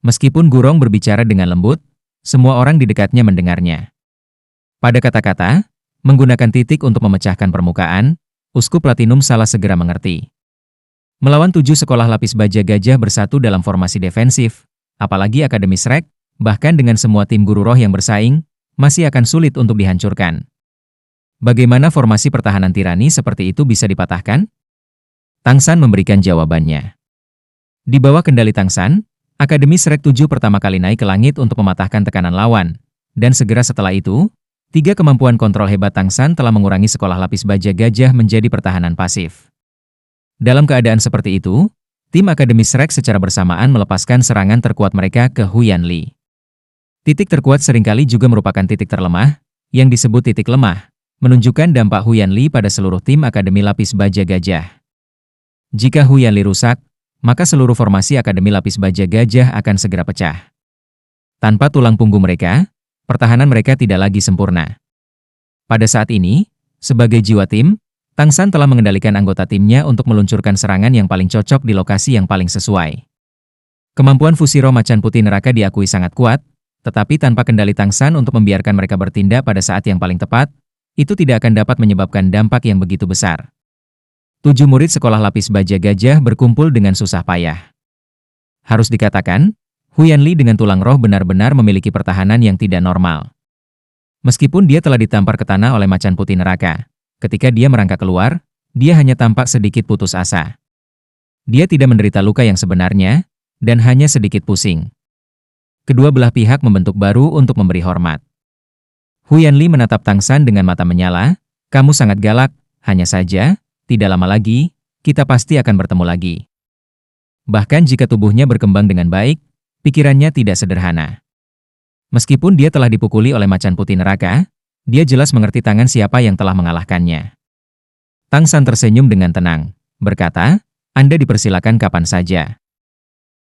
Meskipun Gurong berbicara dengan lembut, semua orang di dekatnya mendengarnya. Pada kata-kata, menggunakan titik untuk memecahkan permukaan, Uskup Platinum salah segera mengerti. Melawan 7 sekolah lapis baja gajah bersatu dalam formasi defensif, apalagi Akademi Shrek, bahkan dengan semua tim guru roh yang bersaing, masih akan sulit untuk dihancurkan. Bagaimana formasi pertahanan tirani seperti itu bisa dipatahkan? Tang San memberikan jawabannya. Di bawah kendali Tang San, Akademi Shrek 7 pertama kali naik ke langit untuk mematahkan tekanan lawan, dan segera setelah itu, 3 kemampuan kontrol hebat Tang San telah mengurangi sekolah lapis baja gajah menjadi pertahanan pasif. Dalam keadaan seperti itu, tim Akademi Shrek secara bersamaan melepaskan serangan terkuat mereka ke Huyan Li. Titik terkuat seringkali juga merupakan titik terlemah, yang disebut titik lemah, menunjukkan dampak Huyan Li pada seluruh tim Akademi Lapis Baja Gajah. Jika Huyan Li rusak, maka seluruh formasi Akademi Lapis Baja Gajah akan segera pecah. Tanpa tulang punggung mereka, pertahanan mereka tidak lagi sempurna. Pada saat ini, sebagai jiwa tim, Tang San telah mengendalikan anggota timnya untuk meluncurkan serangan yang paling cocok di lokasi yang paling sesuai. Kemampuan fusi roh macan putih neraka diakui sangat kuat, tetapi tanpa kendali Tang San untuk membiarkan mereka bertindak pada saat yang paling tepat, itu tidak akan dapat menyebabkan dampak yang begitu besar. 7 murid sekolah lapis baja gajah berkumpul dengan susah payah. Harus dikatakan, Huyan Li dengan tulang roh benar-benar memiliki pertahanan yang tidak normal. Meskipun dia telah ditampar ke tanah oleh macan putih neraka, ketika dia merangkak keluar, dia hanya tampak sedikit putus asa. Dia tidak menderita luka yang sebenarnya, dan hanya sedikit pusing. Kedua belah pihak membentuk baru untuk memberi hormat. Huyan Li menatap Tang San dengan mata menyala, "Kamu sangat galak, hanya saja, tidak lama lagi, kita pasti akan bertemu lagi." Bahkan jika tubuhnya berkembang dengan baik, pikirannya tidak sederhana. Meskipun dia telah dipukuli oleh macan putih neraka, dia jelas mengerti tangan siapa yang telah mengalahkannya. Tang San tersenyum dengan tenang, berkata, "Anda dipersilakan kapan saja."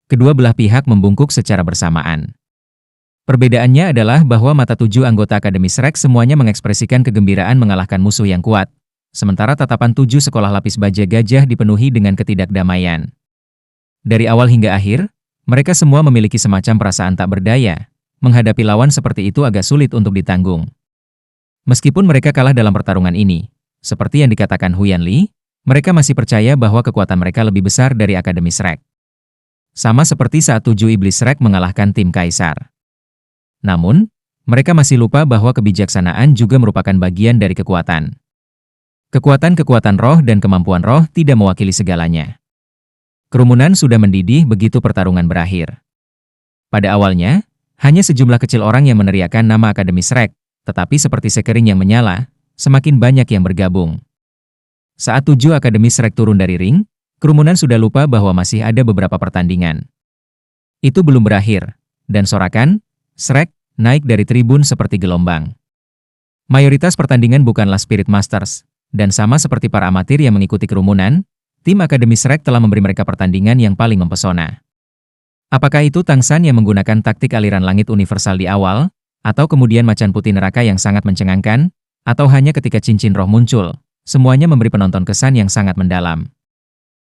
Kedua belah pihak membungkuk secara bersamaan. Perbedaannya adalah bahwa mata 7 anggota Akademi Shrek semuanya mengekspresikan kegembiraan mengalahkan musuh yang kuat, sementara tatapan 7 sekolah lapis baja gajah dipenuhi dengan ketidakdamaian. Dari awal hingga akhir, mereka semua memiliki semacam perasaan tak berdaya. Menghadapi lawan seperti itu agak sulit untuk ditanggung. Meskipun mereka kalah dalam pertarungan ini, seperti yang dikatakan Huyan Li, mereka masih percaya bahwa kekuatan mereka lebih besar dari Akademi Shrek. Sama seperti saat 7 iblis Shrek mengalahkan tim Kaisar. Namun, mereka masih lupa bahwa kebijaksanaan juga merupakan bagian dari kekuatan. Kekuatan-kekuatan roh dan kemampuan roh tidak mewakili segalanya. Kerumunan sudah mendidih begitu pertarungan berakhir. Pada awalnya, hanya sejumlah kecil orang yang meneriakkan nama Akademi Shrek, tetapi seperti sekering yang menyala, semakin banyak yang bergabung. Saat 7 Akademi Shrek turun dari ring, kerumunan sudah lupa bahwa masih ada beberapa pertandingan. Itu belum berakhir, dan sorakan, Shrek, naik dari tribun seperti gelombang. Mayoritas pertandingan bukanlah Spirit Masters, dan sama seperti para amatir yang mengikuti kerumunan, tim Akademi Shrek telah memberi mereka pertandingan yang paling mempesona. Apakah itu Tang San yang menggunakan taktik aliran langit universal di awal, atau kemudian macan putih neraka yang sangat mencengangkan, atau hanya ketika cincin roh muncul, semuanya memberi penonton kesan yang sangat mendalam.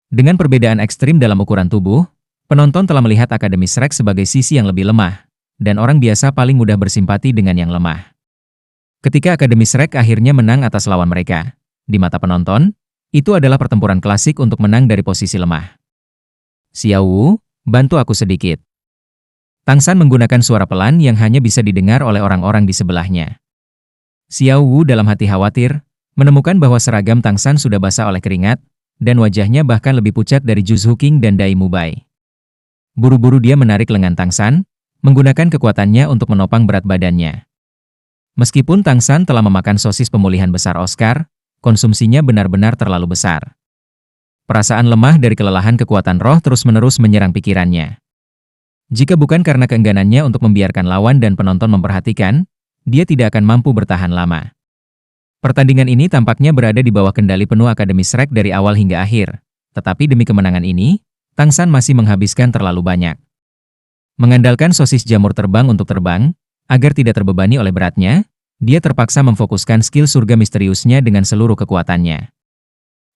Dengan perbedaan ekstrim dalam ukuran tubuh, penonton telah melihat Akademi Shrek sebagai sisi yang lebih lemah, dan orang biasa paling mudah bersimpati dengan yang lemah. Ketika Akademi Shrek akhirnya menang atas lawan mereka, di mata penonton, itu adalah pertempuran klasik untuk menang dari posisi lemah. "Xiao Wu, bantu aku sedikit." Tang San menggunakan suara pelan yang hanya bisa didengar oleh orang-orang di sebelahnya. Xiao Wu dalam hati khawatir, menemukan bahwa seragam Tang San sudah basah oleh keringat, dan wajahnya bahkan lebih pucat dari Juzhu King dan Dai Mubai. Buru-buru dia menarik lengan Tang San, menggunakan kekuatannya untuk menopang berat badannya. Meskipun Tang San telah memakan sosis pemulihan besar Oscar, konsumsinya benar-benar terlalu besar. Perasaan lemah dari kelelahan kekuatan roh terus-menerus menyerang pikirannya. Jika bukan karena keengganannya untuk membiarkan lawan dan penonton memperhatikan, dia tidak akan mampu bertahan lama. Pertandingan ini tampaknya berada di bawah kendali penuh Akademi Shrek dari awal hingga akhir, tetapi demi kemenangan ini, Tang San masih menghabiskan terlalu banyak. Mengandalkan sosis jamur terbang untuk terbang, agar tidak terbebani oleh beratnya, dia terpaksa memfokuskan skill surga misteriusnya dengan seluruh kekuatannya.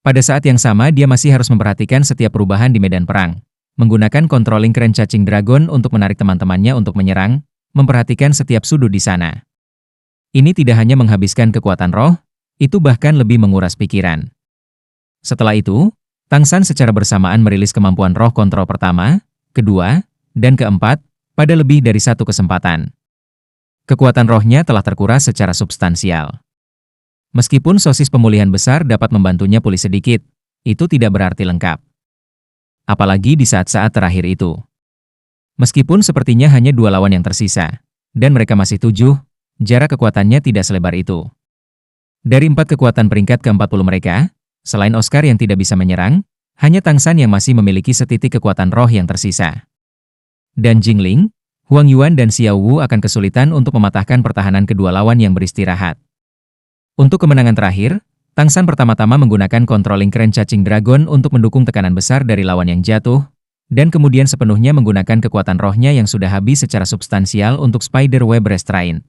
Pada saat yang sama dia masih harus memperhatikan setiap perubahan di medan perang, menggunakan controlling crane cacing dragon untuk menarik teman-temannya untuk menyerang, memperhatikan setiap sudut di sana. Ini tidak hanya menghabiskan kekuatan roh, itu bahkan lebih menguras pikiran. Setelah itu, Tang San secara bersamaan merilis kemampuan roh kontrol pertama, kedua, dan keempat, pada lebih dari satu kesempatan. Kekuatan rohnya telah terkuras secara substansial. Meskipun sosis pemulihan besar dapat membantunya pulih sedikit, itu tidak berarti lengkap. Apalagi di saat-saat terakhir itu. Meskipun sepertinya hanya 2 lawan yang tersisa, dan mereka masih 7, jarak kekuatannya tidak selebar itu. Dari 4 kekuatan peringkat ke-40 mereka, selain Oscar yang tidak bisa menyerang, hanya Tang San yang masih memiliki setitik kekuatan roh yang tersisa. Dan Jingling, Huang Yuan dan Xiao Wu akan kesulitan untuk mematahkan pertahanan kedua lawan yang beristirahat. Untuk kemenangan terakhir, Tang San pertama-tama menggunakan controlling crane cacing dragon untuk mendukung tekanan besar dari lawan yang jatuh, dan kemudian sepenuhnya menggunakan kekuatan rohnya yang sudah habis secara substansial untuk Spider Web Restraint.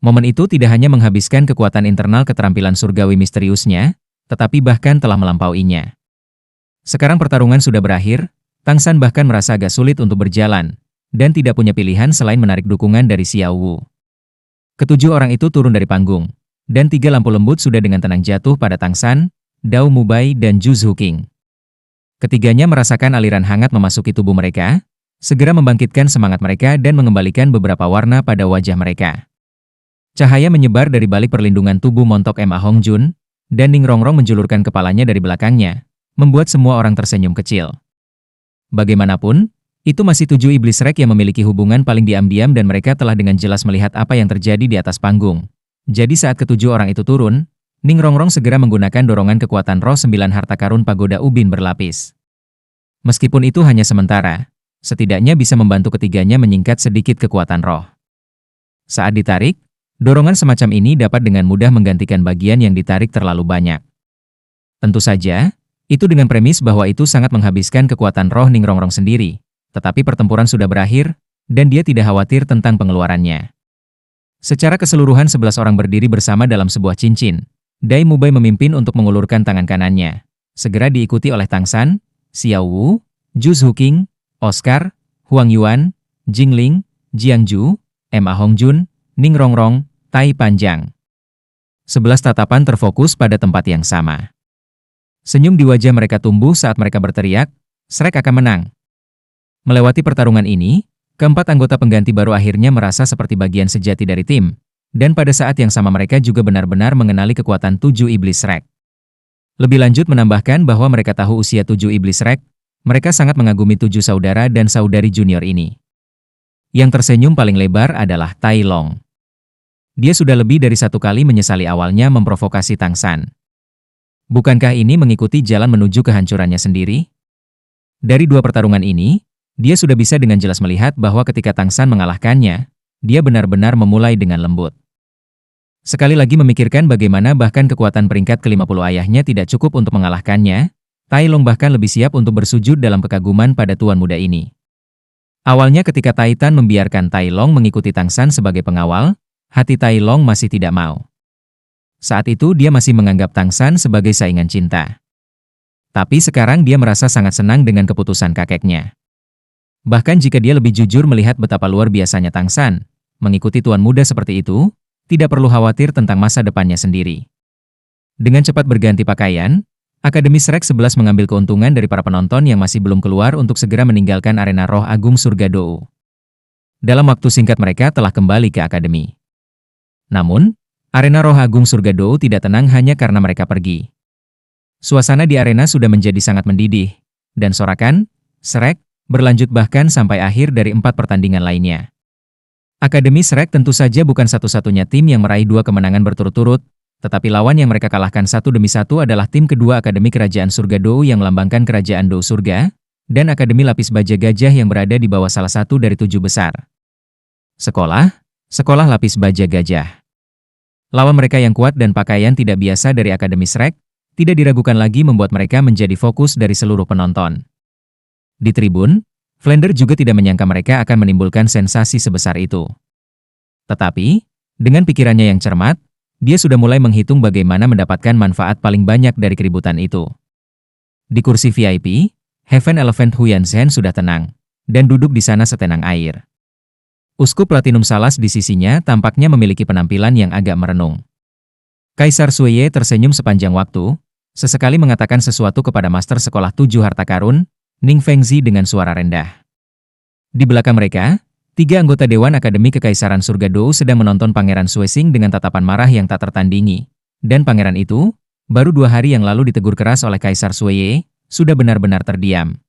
Momen itu tidak hanya menghabiskan kekuatan internal keterampilan surgawi misteriusnya, tetapi bahkan telah melampauinya. Sekarang pertarungan sudah berakhir, Tang San bahkan merasa agak sulit untuk berjalan, dan tidak punya pilihan selain menarik dukungan dari Xiao Wu. Ketujuh orang itu turun dari panggung, dan 3 lampu lembut sudah dengan tenang jatuh pada Tang San, Dao Mubai, dan Zhu Zuqing. Ketiganya merasakan aliran hangat memasuki tubuh mereka, segera membangkitkan semangat mereka dan mengembalikan beberapa warna pada wajah mereka. Cahaya menyebar dari balik perlindungan tubuh montok Ma Hongjun, dan Ning Rongrong menjulurkan kepalanya dari belakangnya, membuat semua orang tersenyum kecil. Bagaimanapun, itu masih 7 iblis rek yang memiliki hubungan paling diam-diam dan mereka telah dengan jelas melihat apa yang terjadi di atas panggung. Jadi saat ketujuh orang itu turun, Ning Rongrong segera menggunakan dorongan kekuatan roh 9 harta karun pagoda ubin berlapis. Meskipun itu hanya sementara, setidaknya bisa membantu ketiganya menyingkat sedikit kekuatan roh. Saat ditarik, dorongan semacam ini dapat dengan mudah menggantikan bagian yang ditarik terlalu banyak. Tentu saja, itu dengan premis bahwa itu sangat menghabiskan kekuatan roh Ning Rongrong sendiri, tetapi pertempuran sudah berakhir, dan dia tidak khawatir tentang pengeluarannya. Secara keseluruhan 11 orang berdiri bersama dalam sebuah cincin. Dai Mubai memimpin untuk mengulurkan tangan kanannya. Segera diikuti oleh Tang San, Xiao Wu, Zhu Zuqing, Oscar, Huang Yuan, Jingling, Jiangju, Ma Hongjun, Ning Rongrong, Tai Panjang. 11 tatapan terfokus pada tempat yang sama. Senyum di wajah mereka tumbuh saat mereka berteriak, Shrek akan menang. Melewati pertarungan ini, keempat anggota pengganti baru akhirnya merasa seperti bagian sejati dari tim, dan pada saat yang sama mereka juga benar-benar mengenali kekuatan 7 iblis Shrek. Lebih lanjut menambahkan bahwa mereka tahu usia 7 iblis Shrek, mereka sangat mengagumi 7 saudara dan saudari junior ini. Yang tersenyum paling lebar adalah Tai Long. Dia sudah lebih dari 1 kali menyesali awalnya memprovokasi Tang San. Bukankah ini mengikuti jalan menuju kehancurannya sendiri? Dari 2 pertarungan ini, dia sudah bisa dengan jelas melihat bahwa ketika Tang San mengalahkannya, dia benar-benar memulai dengan lembut. Sekali lagi memikirkan bagaimana bahkan kekuatan peringkat ke-50 ayahnya tidak cukup untuk mengalahkannya, Tai Long bahkan lebih siap untuk bersujud dalam kekaguman pada tuan muda ini. Awalnya ketika Tai Tan membiarkan Tai Long mengikuti Tang San sebagai pengawal, hati Tai Long masih tidak mau. Saat itu dia masih menganggap Tang San sebagai saingan cinta. Tapi sekarang dia merasa sangat senang dengan keputusan kakeknya. Bahkan jika dia lebih jujur melihat betapa luar biasanya Tang San, mengikuti tuan muda seperti itu, tidak perlu khawatir tentang masa depannya sendiri. Dengan cepat berganti pakaian, Akademi Shrek 11 mengambil keuntungan dari para penonton yang masih belum keluar untuk segera meninggalkan arena roh agung surga Dou. Dalam waktu singkat mereka telah kembali ke akademi. Namun, arena roh agung surga Dou tidak tenang hanya karena mereka pergi. Suasana di arena sudah menjadi sangat mendidih, dan sorakan, Shrek, berlanjut bahkan sampai akhir dari 4 pertandingan lainnya. Akademi Shrek tentu saja bukan satu-satunya tim yang meraih 2 kemenangan berturut-turut, tetapi lawan yang mereka kalahkan satu demi satu adalah tim kedua Akademi Kerajaan Surga Dou yang melambangkan Kerajaan Dou Surga, dan Akademi Lapis Baja Gajah yang berada di bawah salah satu dari 7 besar. Sekolah Lapis Baja Gajah. Lawan mereka yang kuat dan pakaian tidak biasa dari Akademi Shrek, tidak diragukan lagi membuat mereka menjadi fokus dari seluruh penonton. Di tribun, Flander juga tidak menyangka mereka akan menimbulkan sensasi sebesar itu. Tetapi, dengan pikirannya yang cermat, dia sudah mulai menghitung bagaimana mendapatkan manfaat paling banyak dari keributan itu. Di kursi VIP, Heaven Elephant Huyan Zhen sudah tenang, dan duduk di sana setenang air. Uskup Platinum Salas di sisinya tampaknya memiliki penampilan yang agak merenung. Kaisar Sueye tersenyum sepanjang waktu, sesekali mengatakan sesuatu kepada Master Sekolah 7 Harta Karun, Ning Fengzi dengan suara rendah. Di belakang mereka, 3 anggota Dewan Akademi Kekaisaran Surga Dou sedang menonton Pangeran Suesing dengan tatapan marah yang tak tertandingi. Dan pangeran itu, baru 2 hari yang lalu ditegur keras oleh Kaisar Sueye, sudah benar-benar terdiam.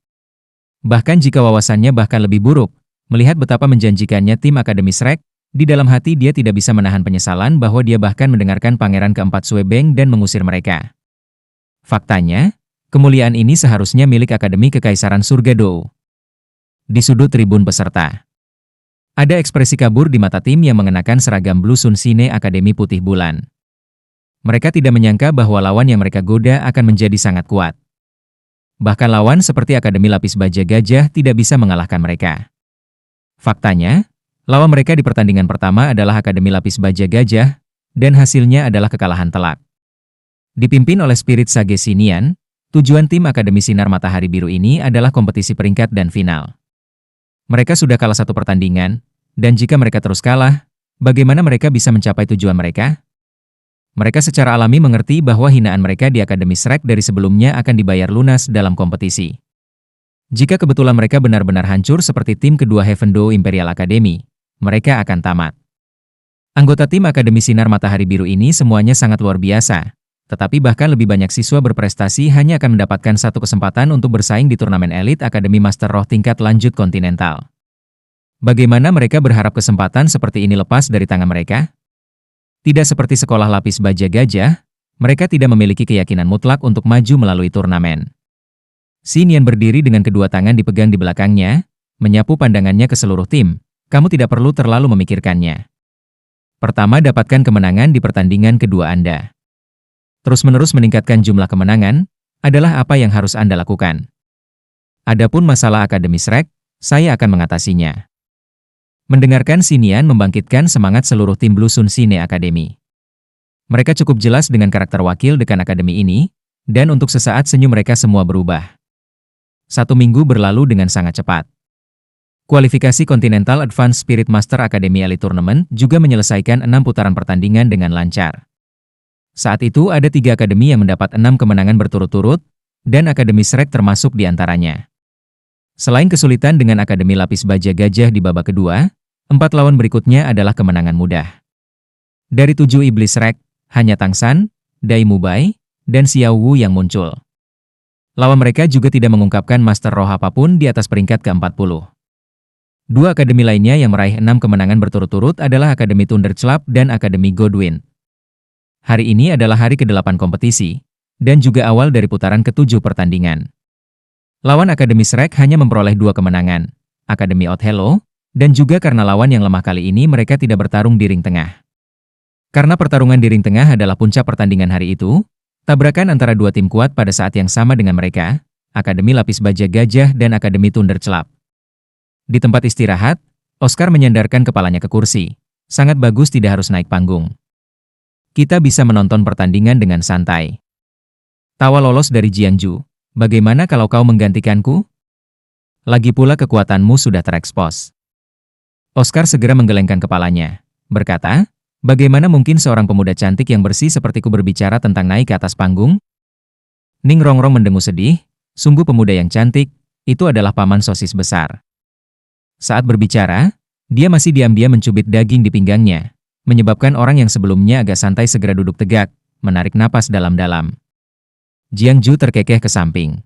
Bahkan jika wawasannya bahkan lebih buruk, melihat betapa menjanjikannya tim Akademi Shrek, di dalam hati dia tidak bisa menahan penyesalan bahwa dia bahkan mendengarkan Pangeran keempat Suebeng dan mengusir mereka. Faktanya, kemuliaan ini seharusnya milik Akademi Kekaisaran Surga Dou. Di sudut tribun peserta, ada ekspresi kabur di mata tim yang mengenakan seragam Blue Sun Sine Akademi Putih Bulan. Mereka tidak menyangka bahwa lawan yang mereka goda akan menjadi sangat kuat. Bahkan lawan seperti Akademi Lapis Baja Gajah tidak bisa mengalahkan mereka. Faktanya, lawan mereka di pertandingan pertama adalah Akademi Lapis Baja Gajah, dan hasilnya adalah kekalahan telak. Dipimpin oleh Spirit Sage Sinian, tujuan tim Akademi Sinar Matahari Biru ini adalah kompetisi peringkat dan final. Mereka sudah kalah 1 pertandingan, dan jika mereka terus kalah, bagaimana mereka bisa mencapai tujuan mereka? Mereka secara alami mengerti bahwa hinaan mereka di Akademi Shrek dari sebelumnya akan dibayar lunas dalam kompetisi. Jika kebetulan mereka benar-benar hancur seperti tim kedua Heaven Dou Imperial Academy, mereka akan tamat. Anggota tim Akademi Sinar Matahari Biru ini semuanya sangat luar biasa, tetapi bahkan lebih banyak siswa berprestasi hanya akan mendapatkan 1 kesempatan untuk bersaing di turnamen elit Akademi Master Roh tingkat lanjut kontinental. Bagaimana mereka berharap kesempatan seperti ini lepas dari tangan mereka? Tidak seperti sekolah Lapis Baja Gajah, mereka tidak memiliki keyakinan mutlak untuk maju melalui turnamen. Sinian berdiri dengan kedua tangan dipegang di belakangnya, menyapu pandangannya ke seluruh tim. Kamu tidak perlu terlalu memikirkannya. Pertama, dapatkan kemenangan di pertandingan kedua Anda. Terus-menerus meningkatkan jumlah kemenangan adalah apa yang harus Anda lakukan. Adapun masalah Akademi Shrek, saya akan mengatasinya. Mendengarkan Sinian membangkitkan semangat seluruh tim Blue Sun Sine Academy. Mereka cukup jelas dengan karakter wakil dekan akademi ini, dan untuk sesaat senyum mereka semua berubah. 1 minggu berlalu dengan sangat cepat. Kualifikasi Continental Advanced Spirit Master Academy Elite Tournament juga menyelesaikan 6 putaran pertandingan dengan lancar. Saat itu ada 3 akademi yang mendapat 6 kemenangan berturut-turut, dan Akademi Shrek termasuk di antaranya. Selain kesulitan dengan Akademi Lapis Baja Gajah di babak kedua, 4 lawan berikutnya adalah kemenangan mudah. Dari 7 iblis Shrek, hanya Tang San, Dai Mubai, dan Xiao Wu yang muncul. Lawan mereka juga tidak mengungkapkan Master Roh apapun di atas peringkat ke-40. 2 akademi lainnya yang meraih 6 kemenangan berturut-turut adalah Akademi Thunderclap dan Akademi Godwin. Hari ini adalah hari ke-8 kompetisi, dan juga awal dari putaran ke-7 pertandingan. Lawan Akademi Shrek hanya memperoleh 2 kemenangan, Akademi Othello, dan juga karena lawan yang lemah kali ini mereka tidak bertarung di ring tengah. Karena pertarungan di ring tengah adalah puncak pertandingan hari itu, tabrakan antara 2 tim kuat pada saat yang sama dengan mereka, Akademi Lapis Baja Gajah dan Akademi Thunderclap. Di tempat istirahat, Oscar menyandarkan kepalanya ke kursi. Sangat bagus tidak harus naik panggung. Kita bisa menonton pertandingan dengan santai. Tawa lolos dari Jiangju. Bagaimana kalau kau menggantikanku? Lagi pula kekuatanmu sudah terekspos. Oscar segera menggelengkan kepalanya, berkata, bagaimana mungkin seorang pemuda cantik yang bersih sepertiku berbicara tentang naik ke atas panggung? Ning Rongrong mendengus sedih, sungguh pemuda yang cantik, itu adalah paman sosis besar. Saat berbicara, dia masih diam-diam mencubit daging di pinggangnya, menyebabkan orang yang sebelumnya agak santai segera duduk tegak, menarik napas dalam-dalam. Jiangju terkekeh ke samping.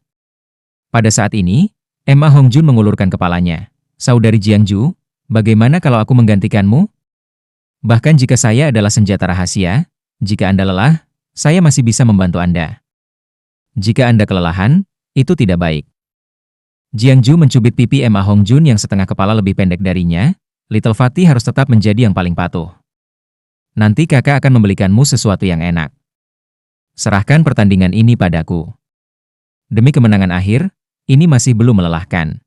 Pada saat ini, Emma Hongjun mengulurkan kepalanya. Saudari Jiangju, bagaimana kalau aku menggantikanmu? Bahkan jika saya adalah senjata rahasia, jika Anda lelah, saya masih bisa membantu Anda. Jika Anda kelelahan, itu tidak baik. Jiangju mencubit pipi Emma Hongjun yang setengah kepala lebih pendek darinya. Little Fatty harus tetap menjadi yang paling patuh. Nanti kakak akan membelikanmu sesuatu yang enak. Serahkan pertandingan ini padaku. Demi kemenangan akhir, ini masih belum melelahkan.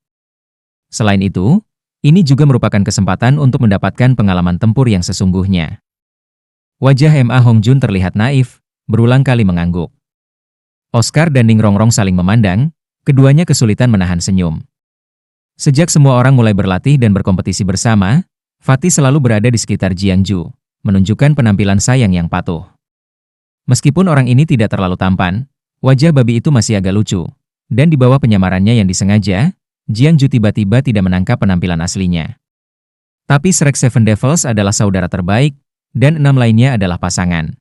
Selain itu, ini juga merupakan kesempatan untuk mendapatkan pengalaman tempur yang sesungguhnya. Wajah Ma Hongjun terlihat naif, berulang kali mengangguk. Oscar dan Ning Rongrong saling memandang, Keduanya kesulitan menahan senyum. Sejak semua orang mulai berlatih dan berkompetisi bersama, Fatih selalu berada di sekitar Jiangju, menunjukkan penampilan sayang yang patuh. Meskipun orang ini tidak terlalu tampan, wajah babi itu masih agak lucu, dan di bawah penyamarannya yang disengaja, Jiangju tiba-tiba tidak menangkap penampilan aslinya. Tapi Shrek Seven Devils adalah saudara terbaik, dan 6 lainnya adalah pasangan.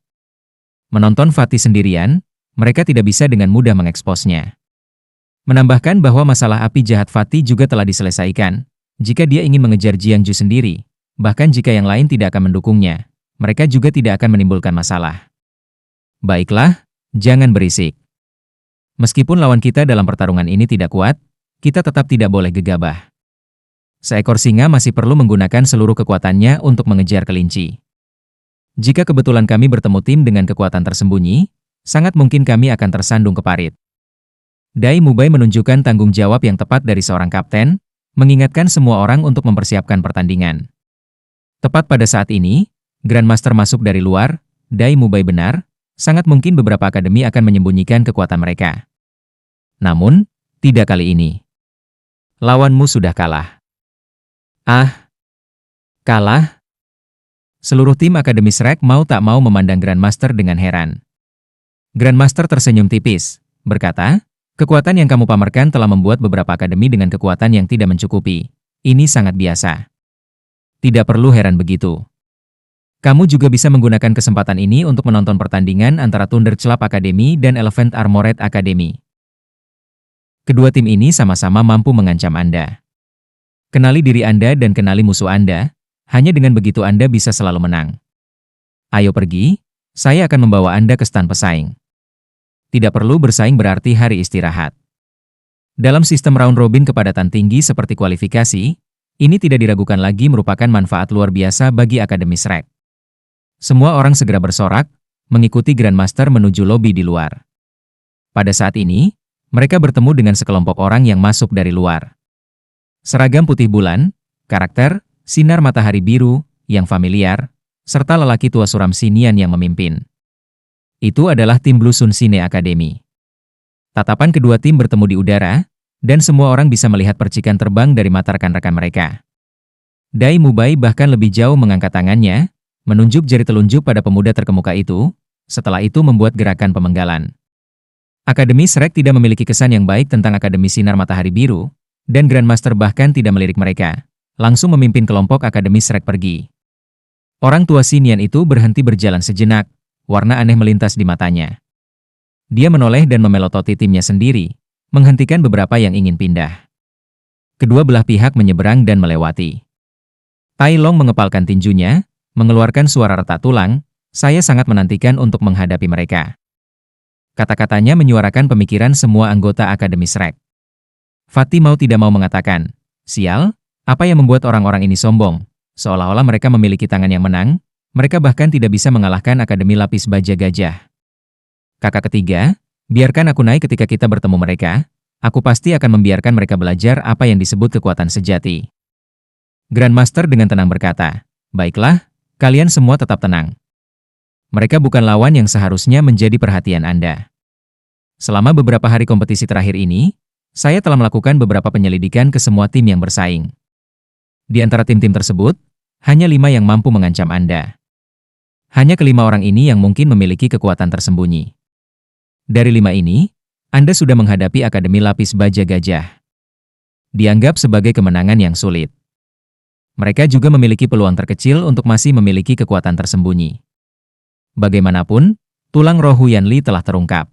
Menonton Fatih sendirian, mereka tidak bisa dengan mudah mengeksposnya. Menambahkan bahwa masalah api jahat Fatih juga telah diselesaikan, jika dia ingin mengejar Jiangju sendiri, bahkan jika yang lain tidak akan mendukungnya, mereka juga tidak akan menimbulkan masalah. Baiklah, jangan berisik. Meskipun lawan kita dalam pertarungan ini tidak kuat, kita tetap tidak boleh gegabah. Seekor singa masih perlu menggunakan seluruh kekuatannya untuk mengejar kelinci. Jika kebetulan kami bertemu tim dengan kekuatan tersembunyi, sangat mungkin kami akan tersandung ke parit. Dai Mubai menunjukkan tanggung jawab yang tepat dari seorang kapten, mengingatkan semua orang untuk mempersiapkan pertandingan. Tepat pada saat ini, Grandmaster masuk dari luar. Dai Mubai benar, sangat mungkin beberapa akademi akan menyembunyikan kekuatan mereka. Namun, tidak kali ini. Lawanmu sudah kalah. Ah, kalah? Seluruh tim Akademi Shrek mau tak mau memandang Grandmaster dengan heran. Grandmaster tersenyum tipis, berkata, kekuatan yang kamu pamerkan telah membuat beberapa akademi dengan kekuatan yang tidak mencukupi. Ini sangat biasa. Tidak perlu heran begitu. Kamu juga bisa menggunakan kesempatan ini untuk menonton pertandingan antara Thunderclap Academy dan Elephant Armored Academy. Kedua tim ini sama-sama mampu mengancam Anda. Kenali diri Anda dan kenali musuh Anda, hanya dengan begitu Anda bisa selalu menang. Ayo pergi, saya akan membawa Anda ke stan pesaing. Tidak perlu bersaing berarti hari istirahat. Dalam sistem round robin kepadatan tinggi seperti kualifikasi, ini tidak diragukan lagi merupakan manfaat luar biasa bagi Akademi Shrek. Semua orang segera bersorak, mengikuti Grandmaster menuju lobi di luar. Pada saat ini, mereka bertemu dengan sekelompok orang yang masuk dari luar. Seragam putih bulan, karakter, sinar matahari biru, yang familiar, serta lelaki tua suram Sinian yang memimpin. Itu adalah tim Blue Sun Cine Academy. Tatapan kedua tim bertemu di udara, dan semua orang bisa melihat percikan terbang dari mata rekan-rekan mereka. Dai Mubai bahkan lebih jauh mengangkat tangannya, menunjuk jari telunjuk pada pemuda terkemuka itu, setelah itu membuat gerakan pemenggalan. Akademi Shrek tidak memiliki kesan yang baik tentang Akademi Sinar Matahari Biru, dan Grandmaster bahkan tidak melirik mereka, langsung memimpin kelompok Akademi Shrek pergi. Orang tua Sinian itu berhenti berjalan sejenak, warna aneh melintas di matanya. Dia menoleh dan memelototi timnya sendiri, menghentikan beberapa yang ingin pindah. Kedua belah pihak menyeberang dan melewati. Tai Long mengepalkan tinjunya, mengeluarkan suara retak tulang, saya sangat menantikan untuk menghadapi mereka. Kata-katanya menyuarakan pemikiran semua anggota Akademi Shrek. Fatih mau tidak mau mengatakan, sial, apa yang membuat orang-orang ini sombong, seolah-olah mereka memiliki tangan yang menang, mereka bahkan tidak bisa mengalahkan Akademi Lapis Baja Gajah. Kakak ketiga, biarkan aku naik ketika kita bertemu mereka, aku pasti akan membiarkan mereka belajar apa yang disebut kekuatan sejati. Grandmaster dengan tenang berkata, baiklah, kalian semua tetap tenang. Mereka bukan lawan yang seharusnya menjadi perhatian Anda. Selama beberapa hari kompetisi terakhir ini, saya telah melakukan beberapa penyelidikan ke semua tim yang bersaing. Di antara tim-tim tersebut, hanya 5 yang mampu mengancam Anda. Hanya kelima orang ini yang mungkin memiliki kekuatan tersembunyi. Dari 5 ini, Anda sudah menghadapi Akademi Lapis Baja Gajah. Dianggap sebagai kemenangan yang sulit. Mereka juga memiliki peluang terkecil untuk masih memiliki kekuatan tersembunyi. Bagaimanapun, tulang roh Huyan Li telah terungkap.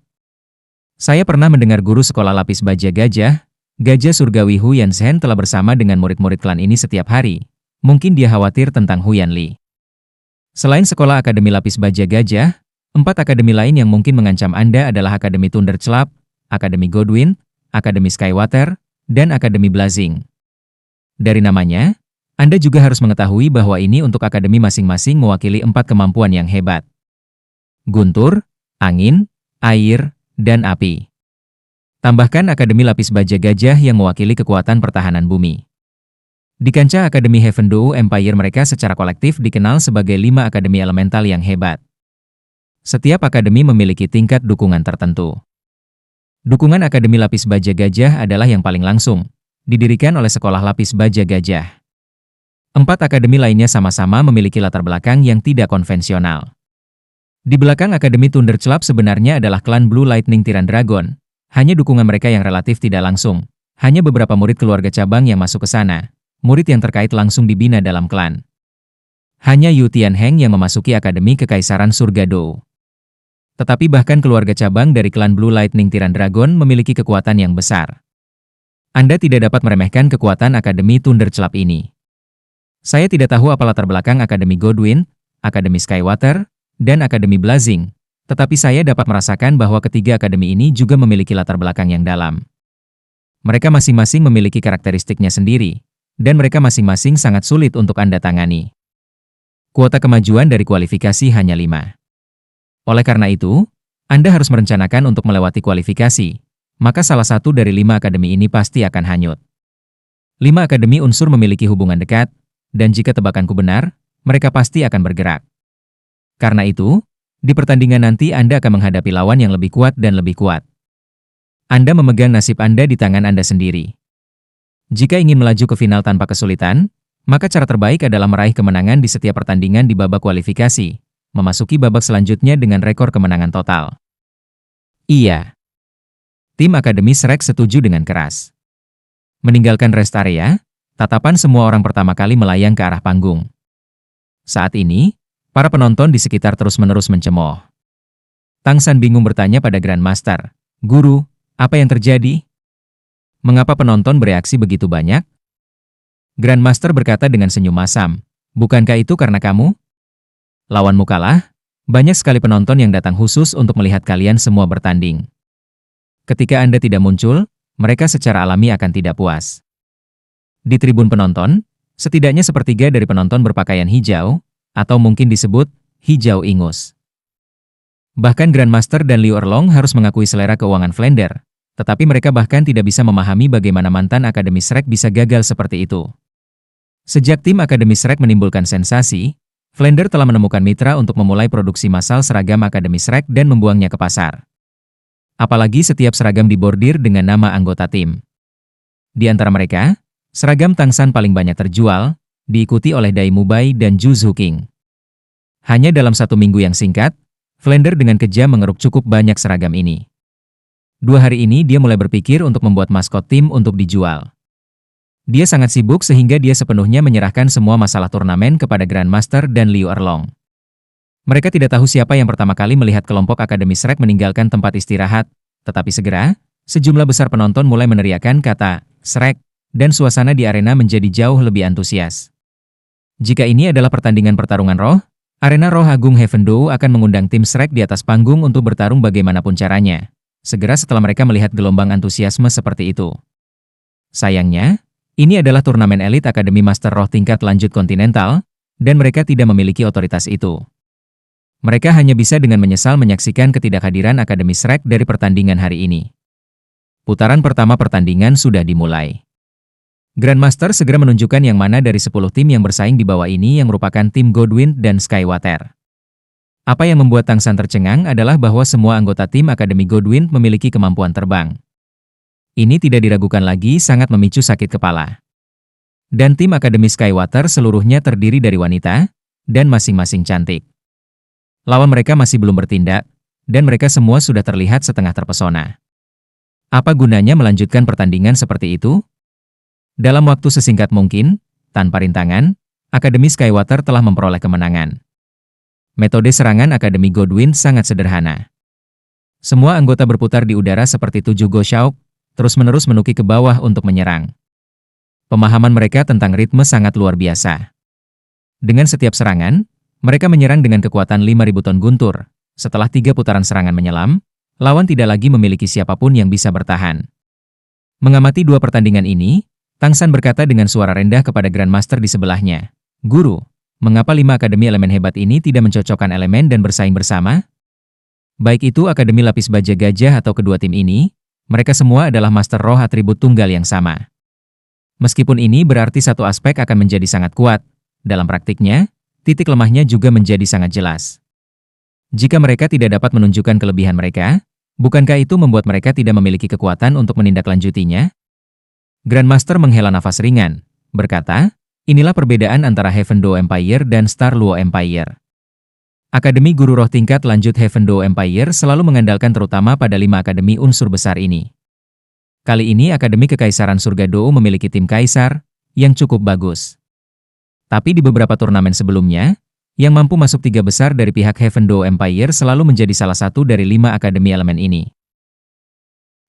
Saya pernah mendengar guru sekolah Lapis Baja Gajah, Gajah Surgawi Huyan Zhen telah bersama dengan murid-murid klan ini setiap hari. Mungkin dia khawatir tentang Huyan Li. Selain sekolah Akademi Lapis Baja Gajah, 4 akademi lain yang mungkin mengancam Anda adalah Akademi Thunderclap, Akademi Godwin, Akademi Skywater, dan Akademi Blazing. Dari namanya, Anda juga harus mengetahui bahwa ini untuk akademi masing-masing mewakili 4 kemampuan yang hebat. Guntur, angin, air, dan api. Tambahkan Akademi Lapis Baja Gajah yang mewakili kekuatan pertahanan bumi. Di kancah Akademi Heaven Dou Empire mereka secara kolektif dikenal sebagai 5 akademi elemental yang hebat. Setiap akademi memiliki tingkat dukungan tertentu. Dukungan Akademi Lapis Baja Gajah adalah yang paling langsung, didirikan oleh Sekolah Lapis Baja Gajah. 4 akademi lainnya sama-sama memiliki latar belakang yang tidak konvensional. Di belakang Akademi Thunderclap sebenarnya adalah klan Blue Lightning Tyran Dragon. Hanya dukungan mereka yang relatif tidak langsung. Hanya beberapa murid keluarga cabang yang masuk ke sana. Murid yang terkait langsung dibina dalam klan. Hanya Yu Tianheng yang memasuki Akademi Kekaisaran Surga Dou. Tetapi bahkan keluarga cabang dari klan Blue Lightning Tyran Dragon memiliki kekuatan yang besar. Anda tidak dapat meremehkan kekuatan Akademi Thunderclap ini. Saya tidak tahu apa latar belakang Akademi Godwind, Akademi Skywater, dan Akademi Blazing, tetapi saya dapat merasakan bahwa ketiga akademi ini juga memiliki latar belakang yang dalam. Mereka masing-masing memiliki karakteristiknya sendiri, dan mereka masing-masing sangat sulit untuk Anda tangani. Kuota kemajuan dari kualifikasi hanya 5. Oleh karena itu, Anda harus merencanakan untuk melewati kualifikasi, maka salah satu dari 5 akademi ini pasti akan hanyut. 5 akademi unsur memiliki hubungan dekat, dan jika tebakanku benar, mereka pasti akan bergerak. Karena itu, di pertandingan nanti Anda akan menghadapi lawan yang lebih kuat dan lebih kuat. Anda memegang nasib Anda di tangan Anda sendiri. Jika ingin melaju ke final tanpa kesulitan, maka cara terbaik adalah meraih kemenangan di setiap pertandingan di babak kualifikasi, memasuki babak selanjutnya dengan rekor kemenangan total. Iya. Tim Akademi Shrek setuju dengan keras. Meninggalkan rest area, tatapan semua orang pertama kali melayang ke arah panggung. Saat ini, para penonton di sekitar terus-menerus mencemooh. Tang San bingung bertanya pada Grandmaster, "Guru, apa yang terjadi? Mengapa penonton bereaksi begitu banyak?" Grandmaster berkata dengan senyum masam, "Bukankah itu karena kamu? Lawanmu kalah, banyak sekali penonton yang datang khusus untuk melihat kalian semua bertanding. Ketika Anda tidak muncul, mereka secara alami akan tidak puas." Di tribun penonton, setidaknya sepertiga dari penonton berpakaian hijau, atau mungkin disebut hijau ingus. Bahkan Grandmaster dan Liu Erlong harus mengakui selera keuangan Flander, tetapi mereka bahkan tidak bisa memahami bagaimana mantan Akademi Shrek bisa gagal seperti itu. Sejak tim Akademi Shrek menimbulkan sensasi, Flander telah menemukan mitra untuk memulai produksi massal seragam Akademi Shrek dan membuangnya ke pasar. Apalagi setiap seragam dibordir dengan nama anggota tim. Di antara mereka, seragam Tang San paling banyak terjual, diikuti oleh Dai Mubai dan Zhu Zuqing. Hanya dalam 1 minggu yang singkat, Flander dengan kejam mengeruk cukup banyak seragam ini. 2 hari ini dia mulai berpikir untuk membuat maskot tim untuk dijual. Dia sangat sibuk sehingga dia sepenuhnya menyerahkan semua masalah turnamen kepada Grandmaster dan Liu Erlong. Mereka tidak tahu siapa yang pertama kali melihat kelompok Akademi Shrek meninggalkan tempat istirahat, tetapi segera, sejumlah besar penonton mulai meneriakkan kata Shrek, dan suasana di arena menjadi jauh lebih antusias. Jika ini adalah pertandingan pertarungan roh, Arena Roh Agung Heaven akan mengundang tim Shrek di atas panggung untuk bertarung bagaimanapun caranya, segera setelah mereka melihat gelombang antusiasme seperti itu. Sayangnya, ini adalah turnamen elit Akademi Master Roh tingkat lanjut kontinental, dan mereka tidak memiliki otoritas itu. Mereka hanya bisa dengan menyesal menyaksikan ketidakhadiran Akademi Shrek dari pertandingan hari ini. Putaran pertama pertandingan sudah dimulai. Grandmaster segera menunjukkan yang mana dari 10 tim yang bersaing di bawah ini yang merupakan tim Godwind dan Skywater. Apa yang membuat Tang San tercengang adalah bahwa semua anggota tim Akademi Godwind memiliki kemampuan terbang. Ini tidak diragukan lagi sangat memicu sakit kepala. Dan tim Akademi Skywater seluruhnya terdiri dari wanita, dan masing-masing cantik. Lawan mereka masih belum bertindak, dan mereka semua sudah terlihat setengah terpesona. Apa gunanya melanjutkan pertandingan seperti itu? Dalam waktu sesingkat mungkin, tanpa rintangan, Akademi Skywater telah memperoleh kemenangan. Metode serangan Akademi Godwind sangat sederhana. Semua anggota berputar di udara seperti 7 Goshaok, terus-menerus menukik ke bawah untuk menyerang. Pemahaman mereka tentang ritme sangat luar biasa. Dengan setiap serangan, mereka menyerang dengan kekuatan 5.000 ton guntur. Setelah 3 putaran serangan menyelam, lawan tidak lagi memiliki siapapun yang bisa bertahan. Mengamati 2 pertandingan ini, Tang San berkata dengan suara rendah kepada Grandmaster di sebelahnya, "Guru, mengapa 5 akademi elemen hebat ini tidak mencocokkan elemen dan bersaing bersama? Baik itu Akademi Lapis Baja Gajah atau kedua tim ini, mereka semua adalah master roh atribut tunggal yang sama. Meskipun ini berarti satu aspek akan menjadi sangat kuat, dalam praktiknya, titik lemahnya juga menjadi sangat jelas. Jika mereka tidak dapat menunjukkan kelebihan mereka, Bukankah itu membuat mereka tidak memiliki kekuatan untuk menindaklanjutinya? Grandmaster menghela nafas ringan, berkata, inilah perbedaan antara Heaven Dao Empire dan Star Luo Empire. Akademi Guru Roh tingkat lanjut Heaven Dao Empire selalu mengandalkan terutama pada 5 akademi unsur besar ini. Kali ini Akademi Kekaisaran Surga Dao memiliki tim kaisar yang cukup bagus. Tapi di beberapa turnamen sebelumnya, yang mampu masuk 3 besar dari pihak Heaven Dao Empire selalu menjadi salah satu dari 5 akademi elemen ini.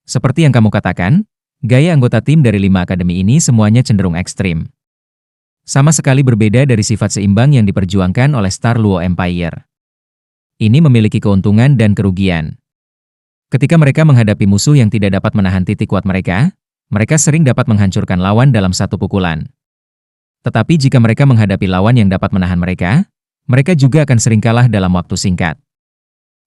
Seperti yang kamu katakan, gaya anggota tim dari 5 akademi ini semuanya cenderung ekstrim. Sama sekali berbeda dari sifat seimbang yang diperjuangkan oleh Star Luo Empire. Ini memiliki keuntungan dan kerugian. Ketika mereka menghadapi musuh yang tidak dapat menahan titik kuat mereka sering dapat menghancurkan lawan dalam satu pukulan. Tetapi jika mereka menghadapi lawan yang dapat menahan mereka juga akan sering kalah dalam waktu singkat.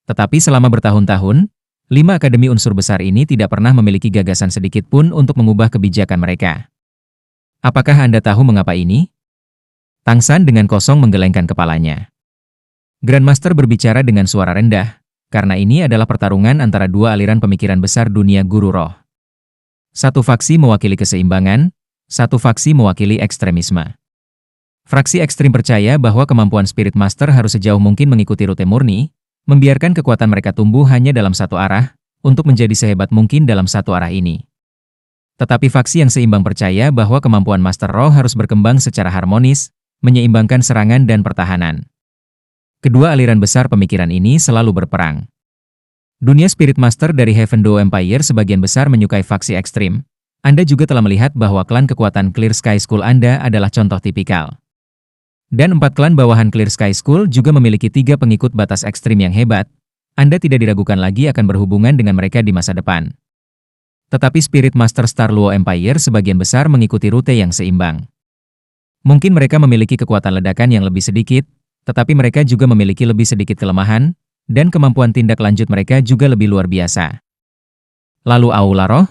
Tetapi selama bertahun-tahun, 5 akademi unsur besar ini tidak pernah memiliki gagasan sedikit pun untuk mengubah kebijakan mereka. Apakah Anda tahu mengapa ini? Tang San dengan kosong menggelengkan kepalanya. Grandmaster berbicara dengan suara rendah, karena ini adalah pertarungan antara 2 aliran pemikiran besar dunia guru roh. Satu faksi mewakili keseimbangan, satu faksi mewakili ekstremisme. Fraksi ekstrim percaya bahwa kemampuan Spirit Master harus sejauh mungkin mengikuti rute murni, membiarkan kekuatan mereka tumbuh hanya dalam satu arah, untuk menjadi sehebat mungkin dalam satu arah ini. Tetapi faksi yang seimbang percaya bahwa kemampuan Master Roh harus berkembang secara harmonis, menyeimbangkan serangan dan pertahanan. Kedua aliran besar pemikiran ini selalu berperang. Dunia Spirit Master dari Heaven Dao Empire sebagian besar menyukai faksi ekstrim. Anda juga telah melihat bahwa klan kekuatan Clear Sky School Anda adalah contoh tipikal. Dan 4 klan bawahan Clear Sky School juga memiliki 3 pengikut batas ekstrim yang hebat. Anda tidak diragukan lagi akan berhubungan dengan mereka di masa depan. Tetapi Spirit Master Star Luo Empire sebagian besar mengikuti rute yang seimbang. Mungkin mereka memiliki kekuatan ledakan yang lebih sedikit, tetapi mereka juga memiliki lebih sedikit kelemahan, dan kemampuan tindak lanjut mereka juga lebih luar biasa. Lalu Aula Roh?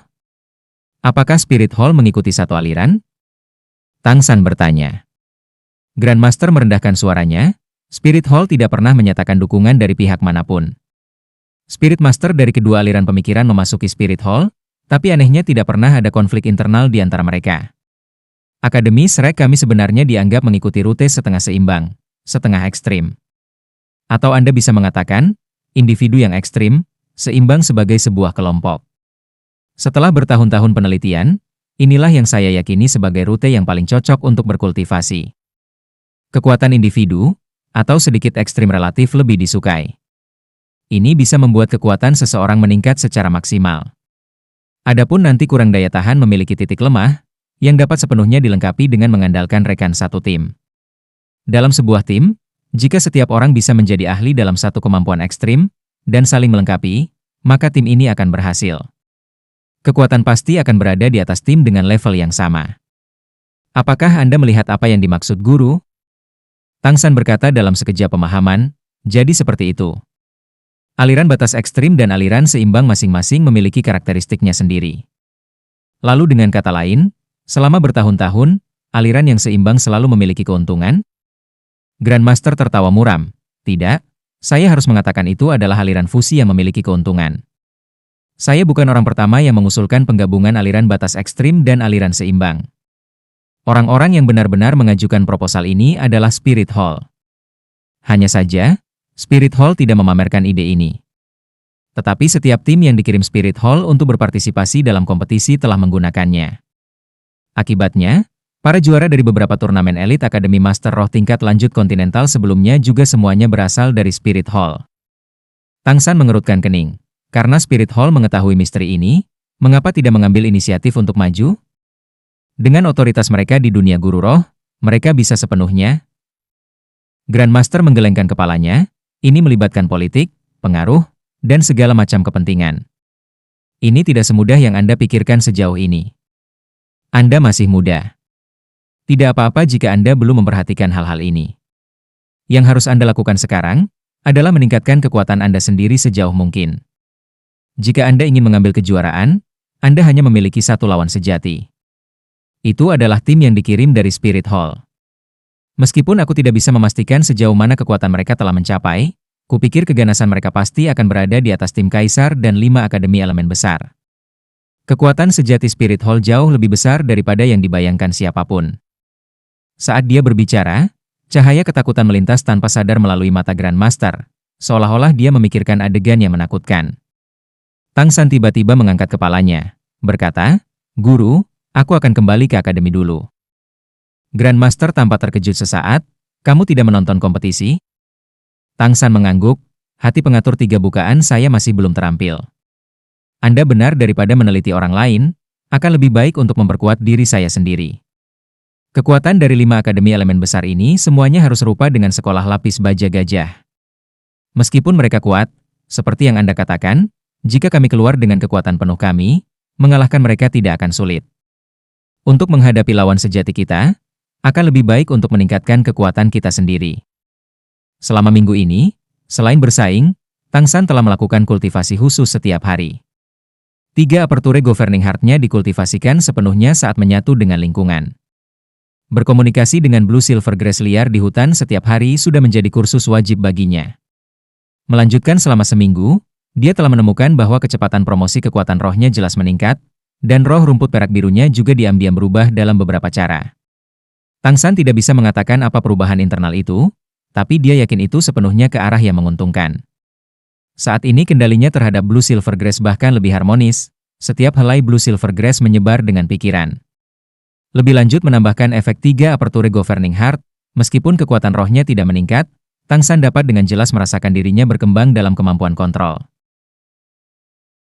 Apakah Spirit Hall mengikuti satu aliran? Tang San bertanya. Grandmaster merendahkan suaranya, Spirit Hall tidak pernah menyatakan dukungan dari pihak manapun. Spirit Master dari kedua aliran pemikiran memasuki Spirit Hall, tapi anehnya tidak pernah ada konflik internal di antara mereka. Akademi Shrek kami sebenarnya dianggap mengikuti rute setengah seimbang, setengah ekstrim. Atau Anda bisa mengatakan, individu yang ekstrim, seimbang sebagai sebuah kelompok. Setelah bertahun-tahun penelitian, inilah yang saya yakini sebagai rute yang paling cocok untuk berkultivasi. Kekuatan individu, atau sedikit ekstrim relatif lebih disukai. Ini bisa membuat kekuatan seseorang meningkat secara maksimal. Adapun nanti kurang daya tahan memiliki titik lemah, yang dapat sepenuhnya dilengkapi dengan mengandalkan rekan satu tim. Dalam sebuah tim, jika setiap orang bisa menjadi ahli dalam satu kemampuan ekstrim, dan saling melengkapi, maka tim ini akan berhasil. Kekuatan pasti akan berada di atas tim dengan level yang sama. Apakah Anda melihat apa yang dimaksud guru? Tang San berkata dalam sekejap pemahaman, jadi seperti itu. Aliran batas ekstrim dan aliran seimbang masing-masing memiliki karakteristiknya sendiri. Lalu dengan kata lain, selama bertahun-tahun, aliran yang seimbang selalu memiliki keuntungan? Grandmaster tertawa muram. Tidak, saya harus mengatakan itu adalah aliran fusi yang memiliki keuntungan. Saya bukan orang pertama yang mengusulkan penggabungan aliran batas ekstrim dan aliran seimbang. Orang-orang yang benar-benar mengajukan proposal ini adalah Spirit Hall. Hanya saja, Spirit Hall tidak memamerkan ide ini. Tetapi setiap tim yang dikirim Spirit Hall untuk berpartisipasi dalam kompetisi telah menggunakannya. Akibatnya, para juara dari beberapa turnamen elit Akademi Master Roh tingkat lanjut kontinental sebelumnya juga semuanya berasal dari Spirit Hall. Tang San mengerutkan kening. Karena Spirit Hall mengetahui misteri ini, mengapa tidak mengambil inisiatif untuk maju? Dengan otoritas mereka di dunia guru roh, mereka bisa sepenuhnya. Grandmaster menggelengkan kepalanya, ini melibatkan politik, pengaruh, dan segala macam kepentingan. Ini tidak semudah yang Anda pikirkan sejauh ini. Anda masih muda. Tidak apa-apa jika Anda belum memperhatikan hal-hal ini. Yang harus Anda lakukan sekarang, adalah meningkatkan kekuatan Anda sendiri sejauh mungkin. Jika Anda ingin mengambil kejuaraan, Anda hanya memiliki satu lawan sejati. Itu adalah tim yang dikirim dari Spirit Hall. Meskipun aku tidak bisa memastikan sejauh mana kekuatan mereka telah mencapai, Kupikir keganasan mereka pasti akan berada di atas tim Kaisar dan 5 akademi elemen besar. Kekuatan sejati Spirit Hall jauh lebih besar daripada yang dibayangkan siapapun. Saat dia berbicara, cahaya ketakutan melintas tanpa sadar melalui mata Grandmaster, seolah-olah dia memikirkan adegan yang menakutkan. Tang San tiba-tiba mengangkat kepalanya, berkata, "Guru, aku akan kembali ke akademi dulu." Grandmaster tampak terkejut sesaat, "Kamu tidak menonton kompetisi?" Tang San mengangguk, "Hati pengatur 3 bukaan saya masih belum terampil. Anda benar daripada meneliti orang lain, akan lebih baik untuk memperkuat diri saya sendiri." Kekuatan dari 5 akademi elemen besar ini semuanya harus serupa dengan sekolah lapis baja gajah. Meskipun mereka kuat, seperti yang Anda katakan, jika kami keluar dengan kekuatan penuh kami, mengalahkan mereka tidak akan sulit. Untuk menghadapi lawan sejati kita, akan lebih baik untuk meningkatkan kekuatan kita sendiri. Selama minggu ini, selain bersaing, Tang San telah melakukan kultivasi khusus setiap hari. 3 aperture governing heart-nya dikultivasikan sepenuhnya saat menyatu dengan lingkungan. Berkomunikasi dengan Blue Silver Grass liar di hutan setiap hari sudah menjadi kursus wajib baginya. Melanjutkan selama seminggu, dia telah menemukan bahwa kecepatan promosi kekuatan rohnya jelas meningkat, dan roh rumput perak birunya juga diam-diam berubah dalam beberapa cara. Tang San tidak bisa mengatakan apa perubahan internal itu, tapi dia yakin itu sepenuhnya ke arah yang menguntungkan. Saat ini kendalinya terhadap Blue Silver Grass bahkan lebih harmonis, setiap helai Blue Silver Grass menyebar dengan pikiran. Lebih lanjut menambahkan efek 3 aperture governing heart, meskipun kekuatan rohnya tidak meningkat, Tang San dapat dengan jelas merasakan dirinya berkembang dalam kemampuan kontrol.